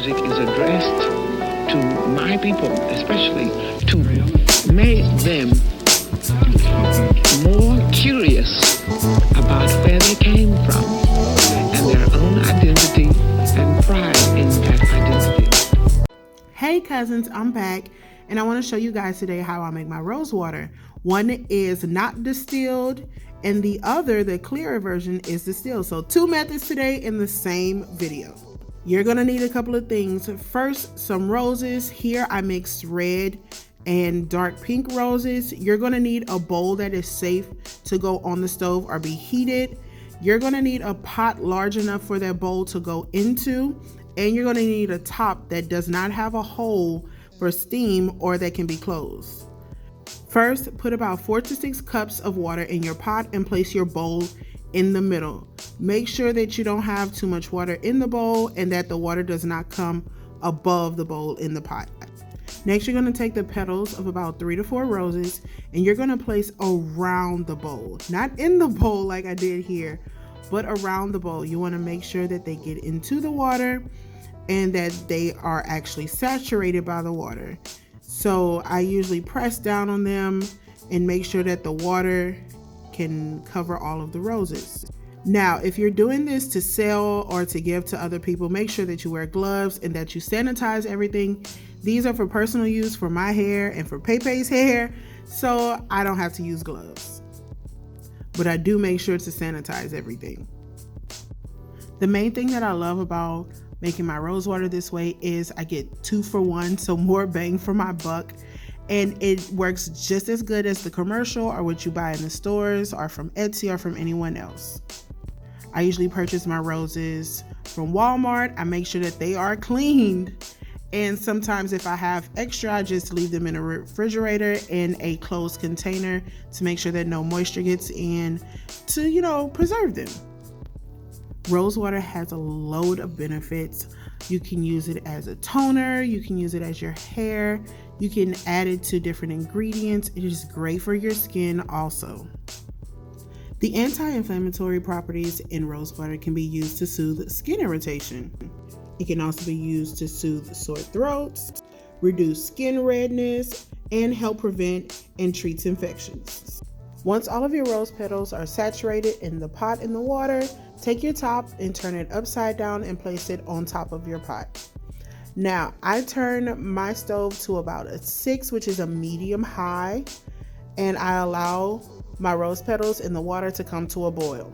music is addressed to my people, especially to make them more curious about where they came from and their own identity and pride in that identity. Hey cousins, I'm back and I want to show you guys today how I make my rose water. One is not distilled and the other, the clearer version, is distilled. So two methods today in the same video. You're going to need a couple of things. First, some roses. Here I mixed red and dark pink roses. You're going to need a bowl that is safe to go on the stove or be heated. You're going to need a pot large enough for that bowl to go into, and you're going to need a top that does not have a hole for steam or that can be closed. First, put about 4 to 6 cups of water in your pot and place your bowl in the middle. Make sure that you don't have too much water in the bowl and that the water does not come above the bowl in the pot. Next, you're going to take the petals of about 3 to 4 roses and you're going to place around the bowl. Not in the bowl like I did here, but around the bowl. You want to make sure that they get into the water and that they are actually saturated by the water. So I usually press down on them and make sure that the water can cover all of the roses. Now, if you're doing this to sell or to give to other people, make sure that you wear gloves and that you sanitize everything. These are for personal use for my hair and for Pepe's hair, so I don't have to use gloves. But I do make sure to sanitize everything. The main thing that I love about making my rose water this way is I get 2 for 1, so more bang for my buck, and it works just as good as the commercial or what you buy in the stores or from Etsy or from anyone else. I usually purchase my roses from Walmart. I make sure that they are cleaned, and sometimes if I have extra, I just leave them in a refrigerator in a closed container to make sure that no moisture gets in to, preserve them. Rose water has a load of benefits. You can use it as a toner, you can use it as your hair, you can add it to different ingredients. It is great for your skin also. The anti-inflammatory properties in rose water can be used to soothe skin irritation. It can also be used to soothe sore throats, reduce skin redness, and help prevent and treat infections. Once all of your rose petals are saturated in the pot in the water, take your top and turn it upside down and place it on top of your pot. Now, I turn my stove to about a 6, which is a medium high, and I allow my rose petals in the water to come to a boil.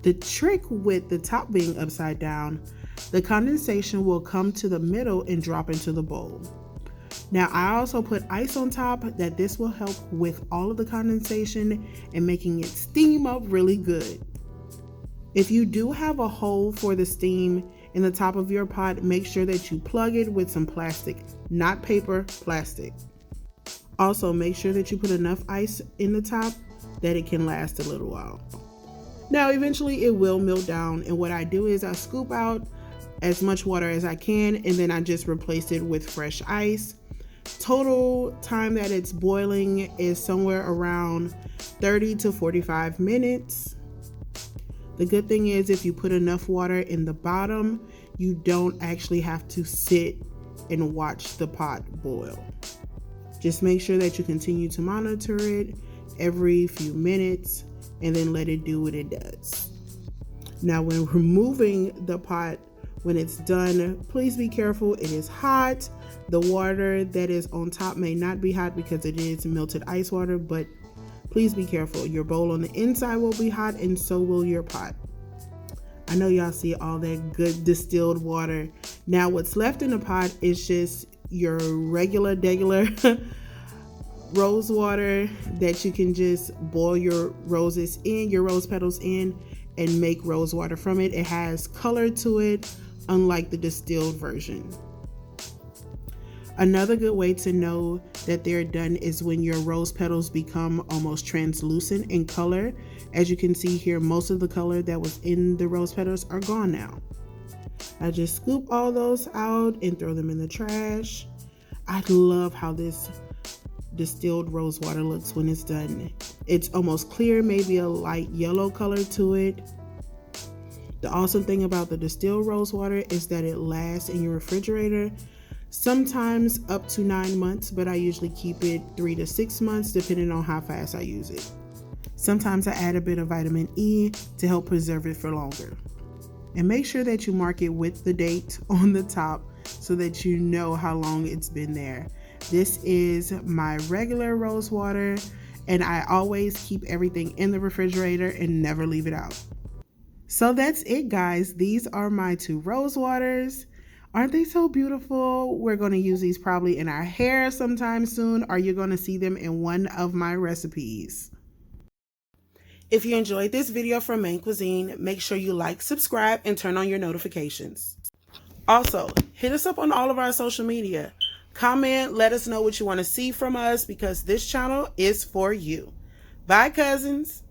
The trick with the top being upside down, the condensation will come to the middle and drop into the bowl. Now, I also put ice on top that this will help with all of the condensation and making it steam up really good. If you do have a hole for the steam in the top of your pot, make sure that you plug it with some plastic, not paper, plastic. Also, make sure that you put enough ice in the top that it can last a little while. Now, eventually it will melt down, and what I do is I scoop out as much water as I can and then I just replace it with fresh ice. Total time that it's boiling is somewhere around 30 to 45 minutes. The good thing is if you put enough water in the bottom, you don't actually have to sit and watch the pot boil. Just make sure that you continue to monitor it every few minutes and then let it do what it does. Now, when removing the pot, when it's done, please be careful. It is hot. The water that is on top may not be hot because it is melted ice water, but please be careful. Your bowl on the inside will be hot and so will your pot. I know y'all see all that good distilled water. Now what's left in the pot is just your regular rose water that you can just boil your roses in, your rose petals in, and make rose water from it. It has color to it, unlike the distilled version. Another good way to know that they're done is when your rose petals become almost translucent in color. As you can see here, most of the color that was in the rose petals are gone now. I just scoop all those out and throw them in the trash. I love how this distilled rose water looks when it's done. It's almost clear, maybe a light yellow color to it. The awesome thing about the distilled rose water is that it lasts in your refrigerator, sometimes up to 9 months, but I usually keep it 3 to 6 months depending on how fast I use it. Sometimes I add a bit of vitamin E to help preserve it for longer. And make sure that you mark it with the date on the top so that you know how long it's been there. This is my regular rose water, and I always keep everything in the refrigerator and never leave it out. So that's it, guys. These are my 2 rose waters. Aren't they so beautiful? We're going to use these probably in our hair sometime soon, or you're going to see them in one of my recipes. If you enjoyed this video from Main Cuisine, make sure you like, subscribe, and turn on your notifications. Also, hit us up on all of our social media. Comment, let us know what you want to see from us because this channel is for you. Bye, cousins.